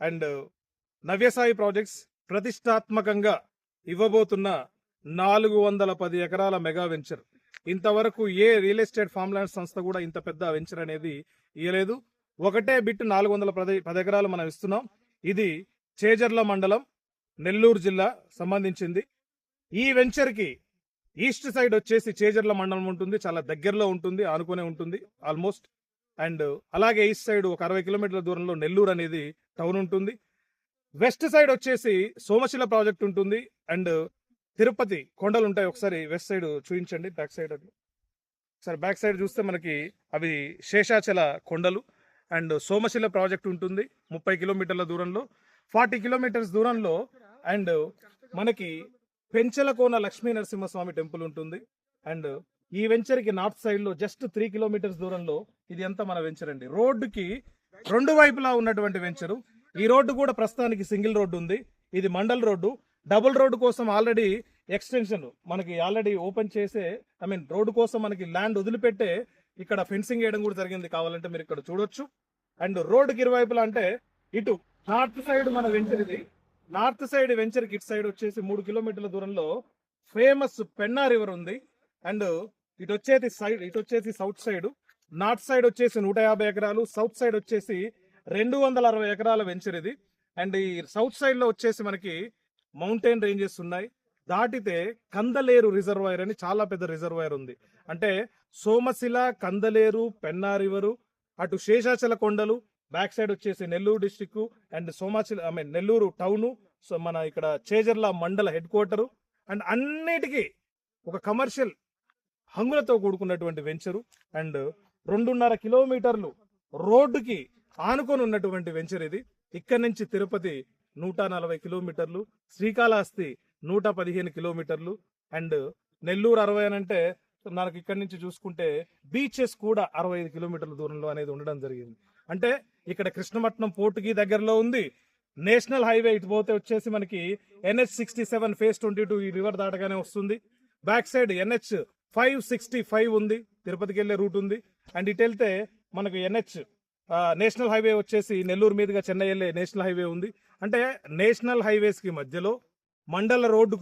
And Navyasai projects ప్రతిష్టాత్మకంగా ఇవ్వబోతున్న 410 ఎకరాల mega venture. ఇంతవరకు ఏ రియల్ ఎస్టేట్ ఫామ్ ల్యాండ్ సంస్థ కూడా ఇంత పెద్ద వెంచర్ అనేది ఇవ్వలేదు. ఒకటే బిట్ 410 ఎకరాలు మనం ఇస్తున్నాం. ఇది చేజర్ల మండలం, నెల్లూరు జిల్లా సంబంధించింది. ఈ వెంచర్ కి ఈస్ట్ సైడ్ వచ్చేసి చేజర్ల మండలం ఉంటుంది, చాలా దగ్గరలో ఉంటుంది, ఆనుకునే ఉంటుంది ఆల్మోస్ట్. అండ్ అలాగే ఈస్ట్ సైడ్ ఒక 60 కిలోమీటర్ల దూరంలో నెల్లూరు అనేది టౌన్ ఉంటుంది. వెస్ట్ సైడ్ వచ్చేసి సోమశిల ప్రాజెక్ట్ ఉంటుంది అండ్ తిరుపతి కొండలు ఉంటాయి. ఒకసారి వెస్ట్ సైడ్ చూపించండి, బ్యాక్ సైడ్. అది సరే బ్యాక్ సైడ్ చూస్తే మనకి అవి శేషాచల కొండలు. అండ్ సోమశిల ప్రాజెక్ట్ ఉంటుంది 30 కిలోమీటర్ల దూరంలో, 40 కిలోమీటర్స్ దూరంలో. అండ్ మనకి పెంచలకోన లక్ష్మీ నరసింహస్వామి టెంపుల్ ఉంటుంది. అండ్ ఈ వెంచర్ కి నార్త్ సైడ్ లో జస్ట్ 3 కిలోమీటర్స్ దూరంలో ఇది అంతా మన వెంచర్ అండి. రోడ్డుకి రెండు వైపులా ఉన్నటువంటి వెంచరు. ఈ రోడ్డు కూడా ప్రస్తుతానికి సింగిల్ రోడ్డు ఉంది. ఇది మండల్ రోడ్డు. డబుల్ రోడ్డు కోసం ఆల్రెడీ ఎక్స్టెన్షన్ మనకి ఆల్రెడీ ఓపెన్ చేసే, రోడ్డు కోసం మనకి ల్యాండ్ వదిలిపెట్టే ఇక్కడ ఫెన్సింగ్ వేయడం కూడా జరిగింది. కావాలంటే మీరు ఇక్కడ చూడొచ్చు. అండ్ రోడ్డుకి ఇరువైపులా అంటే ఇటు నార్త్ సైడ్ మన వెంచర్ ఇది. నార్త్ సైడ్ వెంచర్ కి ఇటు సైడ్ వచ్చేసి 3 కిలోమీటర్ల దూరంలో ఫేమస్ పెన్నా రివర్ ఉంది. అండ్ ఇటు వచ్చేసి సౌత్ సైడ్. నార్త్ సైడ్ వచ్చేసి 150 ఎకరాలు, సౌత్ సైడ్ వచ్చేసి 260 ఎకరాల వెంచర్ ఇది. అండ్ ఈ సౌత్ సైడ్ లో వచ్చేసి మనకి మౌంటైన్ రేంజెస్ ఉన్నాయి. దాటితే కందలేరు రిజర్వాయర్ అని చాలా పెద్ద రిజర్వాయర్ ఉంది. అంటే సోమశిల, కందలేరు, పెన్నా రివరు, అటు శేషాచల కొండలు, బ్యాక్ సైడ్ వచ్చేసి Nellore district and Nellore town. So మన ఇక్కడ చేజర్ల మండల హెడ్ క్వార్టరు. అండ్ అన్నిటికీ ఒక కమర్షియల్ హంగులతో కూడుకున్నటువంటి వెంచరు. అండ్ 2.5 కిలోమీటర్లు రోడ్డుకి ఆనుకొని ఉన్నటువంటి వెంచర్ ఇది. ఇక్కడి నుంచి తిరుపతి 140 కిలోమీటర్లు, శ్రీకాళహస్తి 115 కిలోమీటర్లు, అండ్ నెల్లూరు 60 అని అంటే మనకి ఇక్కడి నుంచి చూసుకుంటే బీచెస్ కూడా 65 కిలోమీటర్ల దూరంలో అనేది ఉండడం జరిగింది. అంటే ఇక్కడ కృష్ణపట్నం పోర్టుకి దగ్గరలో ఉంది. నేషనల్ హైవే ఇటు పోతే వచ్చేసి మనకి NH67 phase 22 ఈ రివర్ దాటగానే వస్తుంది. బ్యాక్ సైడ్ NH 565 ఉంది, తిరుపతికి వెళ్ళే రూట్ ఉంది. అండ్ ఇటు వెళ్తే మనకు నేషనల్ హైవే వచ్చేసి నెల్లూరు మీదుగా చెన్నై వెళ్ళే నేషనల్ హైవే ఉంది. అంటే నేషనల్ హైవేస్ కి మధ్యలో మండల రోడ్డు,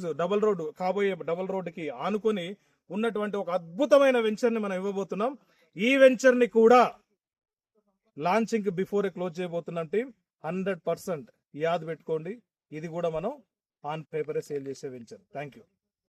కాబోయే డబుల్ రోడ్డుకి ఆనుకొని ఉన్నటువంటి ఒక అద్భుతమైన వెంచర్ ని మనం ఇవ్వబోతున్నాం. ఈ వెంచర్ ని కూడా లాంచింగ్ బిఫోర్ క్లోజ్ చేయబోతున్నాం టీం. 100% యాద్ పెట్టుకోండి, ఇది కూడా మనం ఆన్ పేపరే సేల్ చేసే వెంచర్. Thank you.